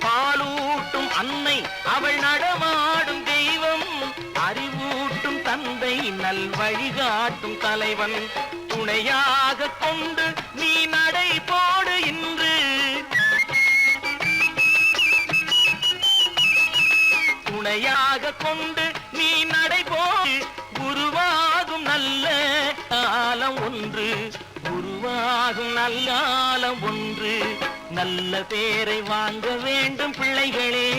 பாலூட்டும் அன்னை அவள் நடமாடும் தெய்வம். அறிவூட்டும் தந்தை நல் வழிகாட்டும் தலைவன். துணையாக கொண்டு நீ நடை போடு இன்று. துணையாக கொண்டு நீ நடை போடு. உருவாகும் நல்ல காலம் ஒன்று. உருவாகும் நல்ல காலம் ஒன்று. நல்ல பேரை வாங்க வேண்டும் பிள்ளைகளே.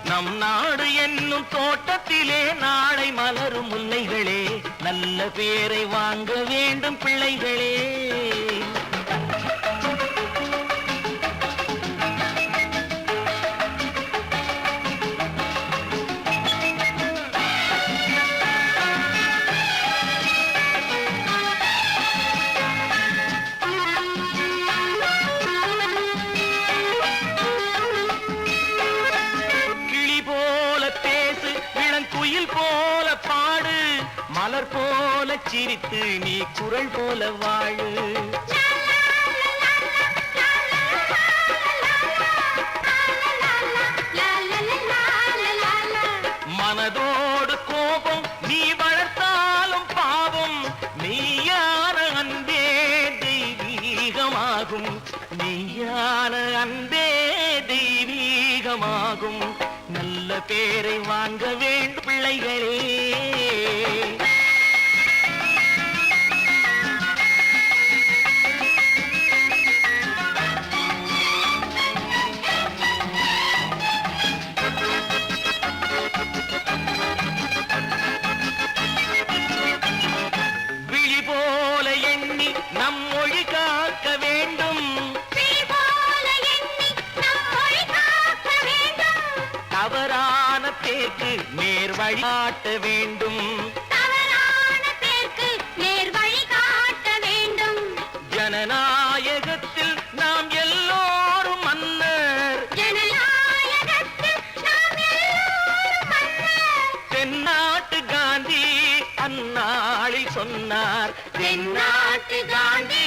நம் நாடு என்னும் தோட்டத்திலே நாளை மலரும் முல்லைகளே. நல்ல பேரை வாங்க வேண்டும் பிள்ளைகளே. போல சிரித்து நீ குரல் போல வாழு. மனதோடு கோபம் நீ வளர்த்தாலும் பாவம், நீயான அன்பே தெய்வீகமாகும், நீயான அன்பே தெய்வீகமாகும். நல்ல பேரை வாங்க வேண்டும் பிள்ளைகளே. விழி போல எண்ணி நம் மொழி காக்க வேண்டும், தவறான பேருக்கு நேர் வழி காட்ட வேண்டும், ஜனநாயகத்தில் நாம் எல்லோரும் மன்னர், தென்னாட்டு காந்தி அந்நாளில் சொன்னார், தென்னாட்டு காந்தி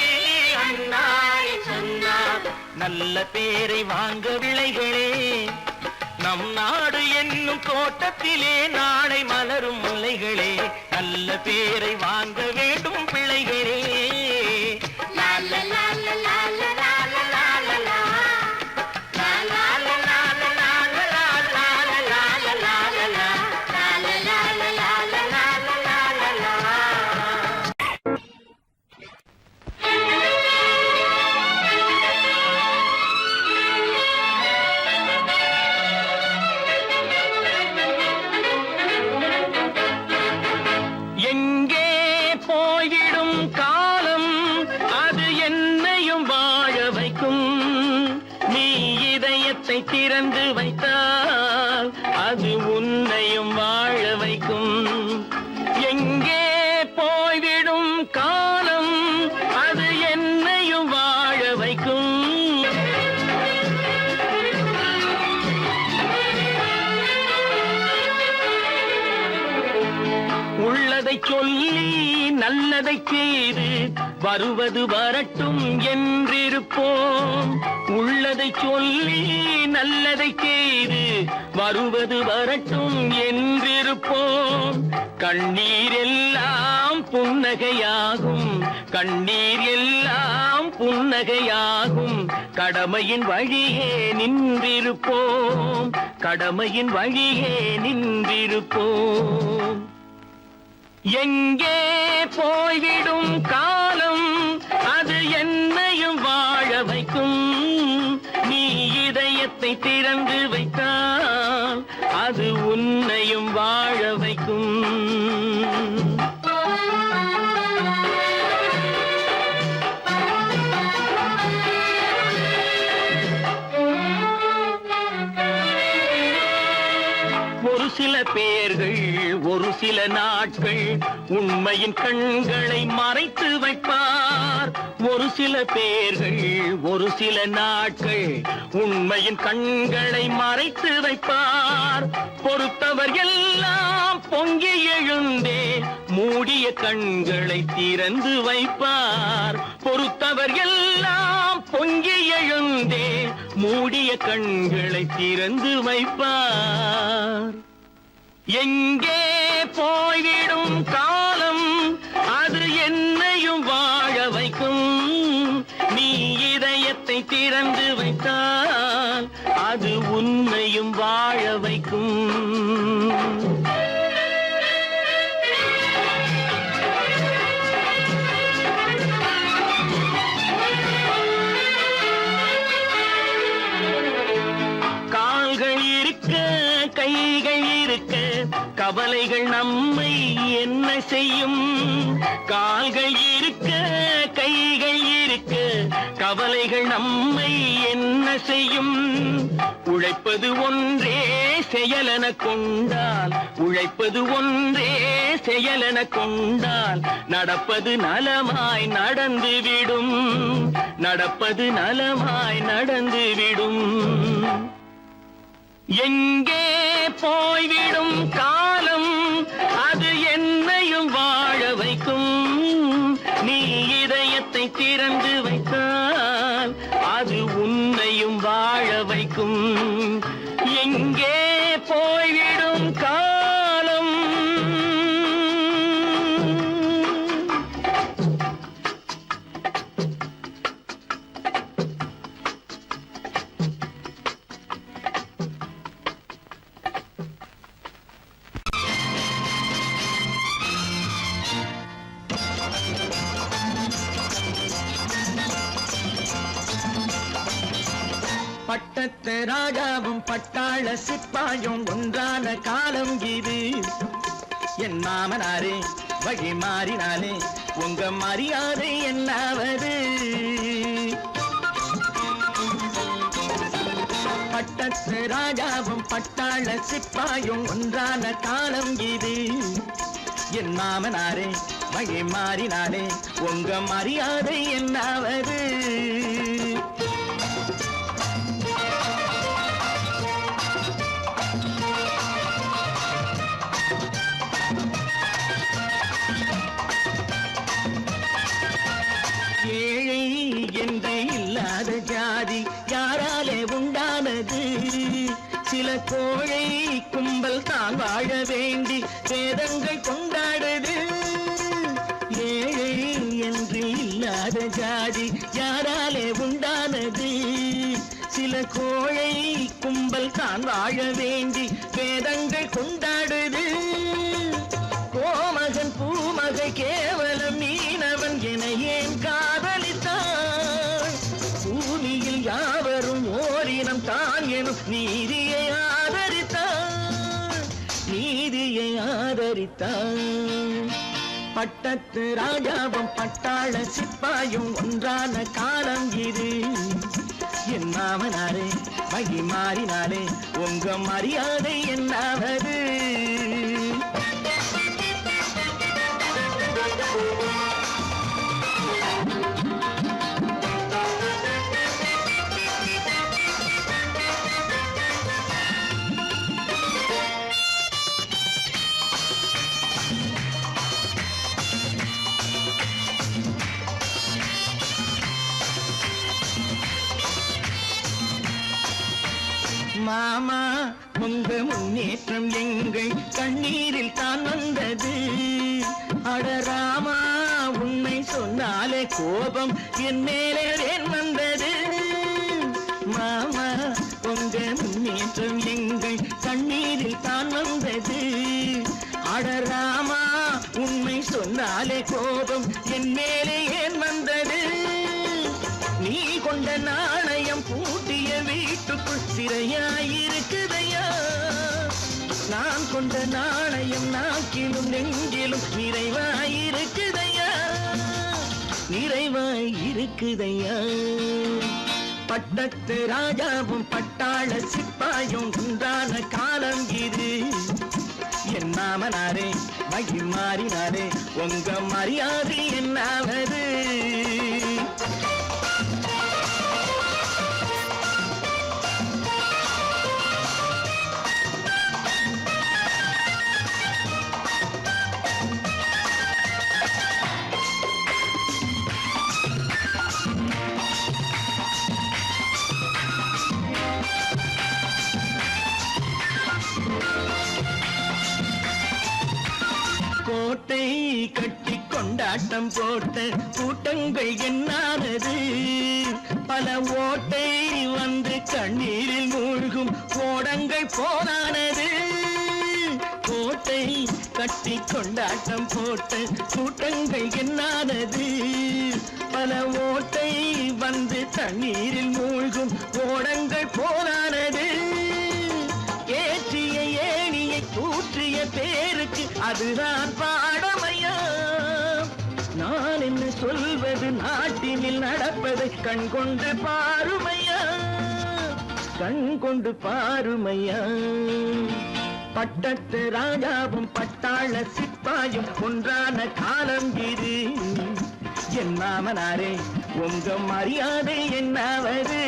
அந்நாளில் சொன்னார். நல்ல பேரை வாங்க விளைகளே, நம் நாடு என்னும் தோட்டத்திலே நாளை மலரும் முல்லைகளே. நல்ல பேரை வாங்க வேண்டும் பிள்ளைகளே. எங்கே போய்விடும் காலம் அது என்னையும் வாழ வைக்கும், நீ இதயத்தை திறந்து வைத்தால் அது உன்னையும் வாழ வைக்கும். எங்கே போய்விடும் காலம் அது என்னையும் வாழ வைக்கும். உள்ளதை சொல்லி நல்லதை செய்து வருவது வரட்டும் என்றிருப்போம், உள்ளதை சொல்லி நல்லதை செய்து வருவது வரட்டும் என்றிருப்போம். கண்ணீர் எல்லாம் புன்னகையாகும், கண்ணீர் எல்லாம் புன்னகையாகும், கடமையின் வழியே நின்றிருப்போம், கடமையின் வழியே நின்றிருப்போம். எங்கே போய்விடும் காலம் அது என்னையும் வாழ வைக்கும், நீ இதயத்தை திறந்து வைத்தால் அது உன்னையும் வாழ வைக்கும். ஒரு சில பேர்கள் ஒரு சில நாட்கள் உண்மையின் கண்களை மறைத்து வைப்பார், ஒரு சில பேர்கள் ஒரு சில நாட்கள் உண்மையின் கண்களை மறைத்து வைப்பார். பொறுத்தவர் எல்லாம் பொங்கி எழுந்தே மூடிய கண்களை திறந்து வைப்பார், பொறுத்தவர் எல்லாம் பொங்கி எழுந்தே மூடிய கண்களை திறந்து வைப்பார். எங்கே போய்விடும் காலம் அது என்னையும் வாழ வைக்கும், நீ இதயத்தை திறந்து வைத்தால் அது உன்னையும் வாழ வைக்கும். கைகள் இருக்க கவலைகள் நம்மை என்ன செய்யும், கால்கள் இருக்க கைகள் இருக்க கவலைகள் நம்மை என்ன செய்யும். உழைப்பது ஒன்றே செயலென கொண்டால், உழைப்பது ஒன்றே செயலென கொண்டால் நடப்பது நலமாய் நடந்துவிடும், நடப்பது நலமாய் நடந்துவிடும். எங்கே போய்விடும் காலம் அது என்னையும் வாழ வைக்கும், வாழ வைக்கும் எங்கே போய்விடும் காலம் பட்டத்து ராஜாவும் பட்டாள சிப்பாயும் ஒன்றான காலம் இது என் மாமனாரே வழி மாறினாலே உங்க மரியாதை என்னாவது பட்டத்து ராஜாவும் பட்டாள சிப்பாயும் ஒன்றான காலம் இது என் மாமனாரே வழி மாறினாலே உங்க மரியாதை என்னாவது ஜாதி யாராலே உண்டானது சில கோழை கும்பல் தான் வாழ வேண்டி வேதங்கள் கொண்டாடுது ஏழை என்று இல்லாத ஜாதி யாராலே உண்டானது சில கோழை கும்பல் தான் வாழ வேண்டி வேதங்கள் கொண்டாடுது கோமகன் பூமகை கேவலம் மீனவன் என ஏன் காதலித்தான் பூமியில் யாவரும் ஓரினம் தான் எனும் நீதியை ஆதரித்தான் பட்டத்து ராஜாவும் பட்டாள சிப்பாயும் ஒன்றான காலம் இது என் மாமனாரே வழி மாறினாலே உங்க மரியாதை என்னாவது மாமா உங்க முன்னேற்றம் எங்கள் கண்ணீரில் தான் வந்தது அடராமா உண்மை சொன்னாலே கோபம் என் மேலே ஏன் வந்தது மாமா உங்க முன்னேற்றம் எங்கள் கண்ணீரில் தான் வந்தது அடராமா உண்மை சொன்னாலே கோபம் என் மேலே ஏன் வந்தது நீ கொண்ட நாணயம் பூட்டிய வீட்டுக்குள் சிறையாயிருக்குதையா நான் கொண்ட நாணயம் நாக்கிலும் நெஞ்சிலும் நிறைவாயிருக்குதையா நிறைவாயிருக்குதையா பட்டத்து ராஜாவும் பட்டாள சிப்பாயும் ஒன்றான காலம் இது என் மாமனாரே வழி மாறினாரே உங்க மரியாதை என்னாவது கோட்டை கட்டி கொண்டாட்டம் போட்ட கூட்டங்கள் என்னானது பல ஓட்டை வந்து கண்ணீரில் மூழ்கும் ஓடங்கள் போனானது கோட்டை கட்டி கொண்டாட்டம் போட்ட கூட்டங்கள் என்னானது பல ஓட்டை வந்து தண்ணீரில் மூழ்கும் ஓடங்கள் போனானது ஏற்றிய ஏணியை கூற்றிய பேருக்கு அதுதான் பாடமையா நான் என்ன சொல்வது நாட்டினில் நடப்பதை கண் கொண்டு பாருமையா கண் கொண்டு பாருமையா பட்டத்து ராஜாவும் பட்டாள சிப்பாயும் ஒன்றான காலம் இது என் மாமனாரே உங்க மரியாதை என்னாவது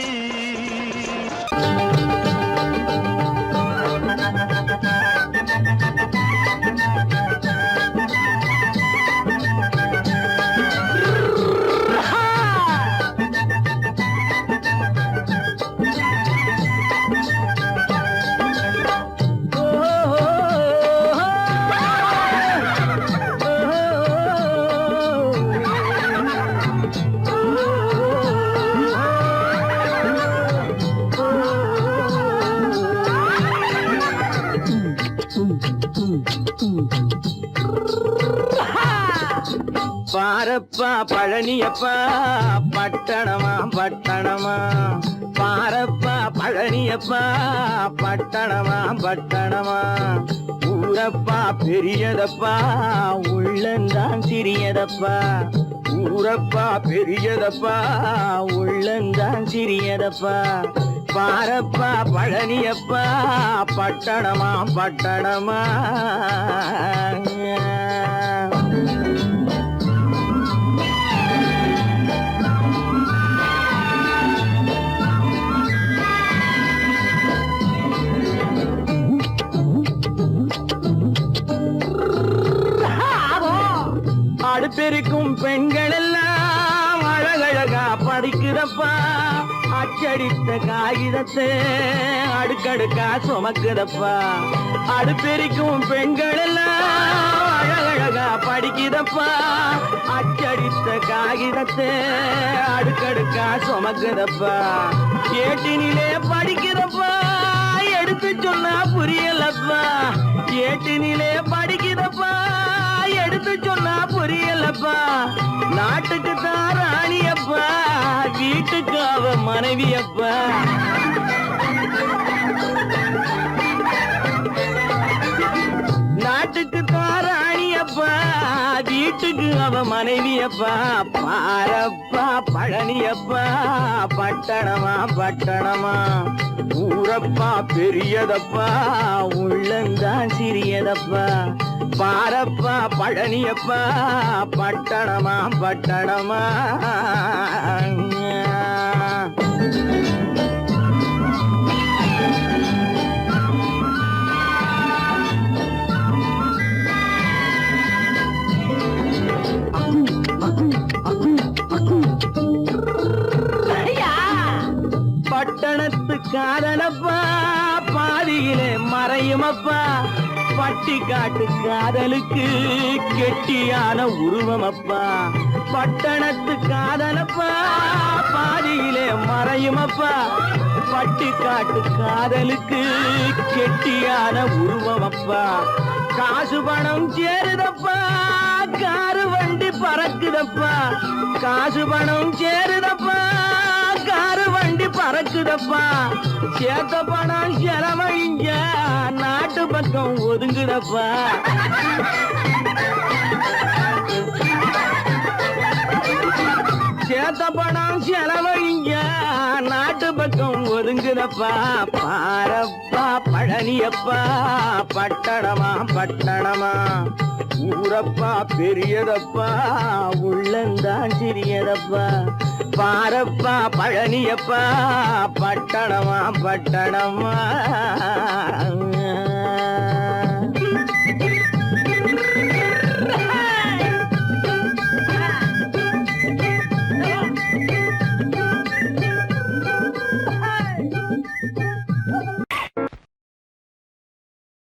பாரப்பா பழனியப்பா பட்டணமா பட்டணமா பாரப்பா பழனியப்பா பட்டணமா பட்டணமா ஊரப்பா பெரியதப்பா உள்ளந்தான் சிறியதப்பா ஊரப்பா பெரியதப்பா உள்ளந்தான் சிறியதப்பா பாரப்பா பழனியப்பா பட்டணமா பட்டணமா அடுப்பெருக்கும் பெண்கள் எல்லாம் அழகழகா படிக்கிறப்பா அச்சடித்த காகிதத்தை அடுக்கடுக்கா சுமக்குதப்பா அடுப்பெருக்கும் பெண்கள் எல்லாம் அழகழகா படிக்கிறப்பா அச்சடித்த காகிதத்தை அடுக்கடுக்கா சுமக்குதப்பா ஏட்டினிலே படிக்கிறப்பா எடுத்து சொன்னா புரியலப்பா ஏட்டினிலே படிக்கிறப்பா எடுத்து சொன்னா புரியலப்பா நாட்டுக்கு தான் ராணியப்பா வீட்டுக்கு அவ மனைவியப்பா நாட்டுக்கு தான் ராணியப்பா வீட்டுக்கு அவ மனைவியப்பா பாரப்பா பழனியப்பா பட்டணமா பட்டணமா ஊரப்பா பெரியதப்பா உள்ளந்தான் சிறியதப்பா பாரப்பா பழனியப்பா பட்டணமா பட்டணமா பட்டணத்து காதலப்பா பாதியிலே மறையுமப்பா பட்டி காட்டு காதலுக்கு கெட்டியான உருவமப்பா பட்டணத்து காதலப்பா பாதியிலே மறையுமப்பா பட்டி காட்டு காதலுக்கு கெட்டியான உருவமப்பா காசு பணம் சேருதப்பா காரு வண்டி பறக்குதப்பா காசு பணம் சேருதப்பா காரு வண்டி பறக்குதப்பா சேத்த பணம் செலவழிங்க நாட்டு பக்கம் ஒதுங்குதப்பா சேத்த பணம் செலவழிங்க நாட்டு பக்கம் ஒதுங்குதப்பா பாரப்பா பழனியப்பா பட்டணமா பட்டணமா ஊரப்பா பெரியதப்பா உள்ளந்தான் சிறியதப்பா பாரப்பா பழனியப்பா பட்டணமா பட்டணமா